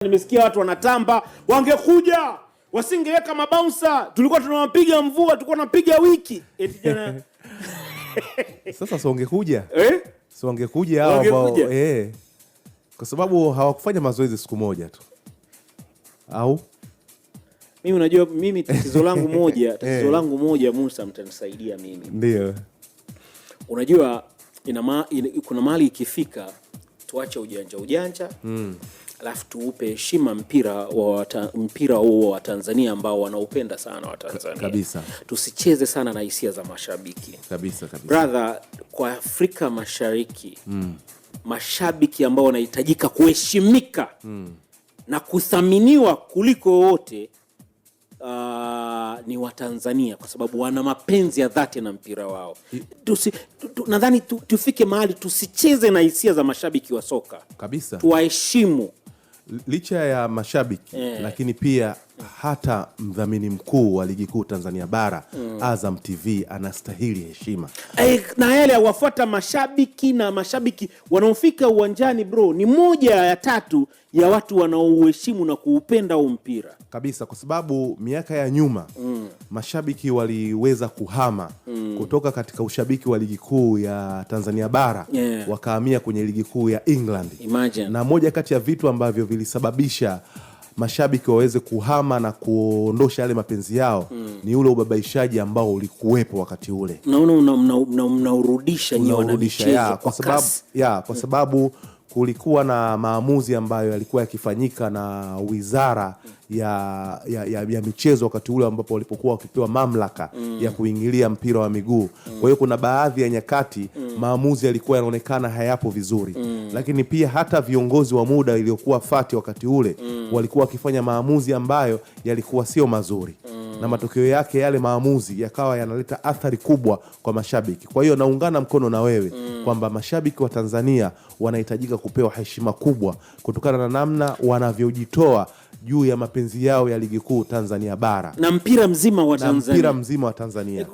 Nimesikia watu wanatamba, wangekuja, wasingeweka mabouncer, tulikuwa tunawapiga mvua, tulikuwa tunapiga wiki. Eti jana. Sasa so wangekuja. So wangekuja hao ambao kwa sababu hawakufanya mazoezi siku moja tu. Au mimi unajua mimi tatizo langu moja Musa mtanisaidia mimi. Ndio. Unajua kuna mahali ikifika tuache ujanja. Alafu tuupe heshima mpira huo wa Tanzania ambao wanaupenda sana wa Tanzania. Kabisa. Tusicheze sana na hisia za mashabiki. Kabisa. Brother, kwa Afrika Mashariki, mashabiki ambao wanahitajika kuheshimika na kuthaminiwa kuliko wote ni wa Tanzania, kwa sababu wana mapenzi ya dhati na mpira wao. Nadhani tufike mahali tusicheze na hisia za mashabiki wa soka. Kabisa. Tuwaheshimu. Licha ya mashabiki lakini pia hata mdhamini mkuu wa ligi kuu Tanzania bara Azam TV anastahili heshima. Na yale wafuata mashabiki na mashabiki wanaofika uwanjani bro, ni moja ya tatu ya watu wanaoheshimu na kuupenda huu mpira. Kabisa, kwa sababu miaka ya nyuma mashabiki waliweza kuhama kutoka katika ushabiki wa ligi kuu ya Tanzania bara wakahamia kwenye ligi kuu ya England. Imagine. Na moja kati ya vitu ambavyo vilisababisha mashabiki waweze kuhama na kuondosha yale mapenzi yao ni ule ubabaishaji ambao ulikuwepo wakati ule. Naona mnaurudisha nyinyi wanamichezo kwa sababu kulikuwa na maamuzi ambayo yalikuwa yakifanyika na wizara ya michezo wakati ule ambapo walipokuwa wakipewa mamlaka ya kuingilia mpira wa miguu. Kwa hiyo kuna baadhi ya nyakati maamuzi yalikuwa yanaonekana hayapo vizuri. Lakini pia hata viongozi wa muda iliokuwa fati wakati ule walikuwa wakifanya maamuzi ambayo yalikuwa sio mazuri. Na matokeo yake yale maamuzi yakawa yanaleta athari kubwa kwa mashabiki. Kwa hiyo naungana mkono na wewe kwamba mashabiki wa Tanzania wanahitajika kupewa heshima kubwa kutokana na namna wanavyojitoa juu ya mapenzi yao ya ligi kuu Tanzania bara na mpira mzima wa Tanzania.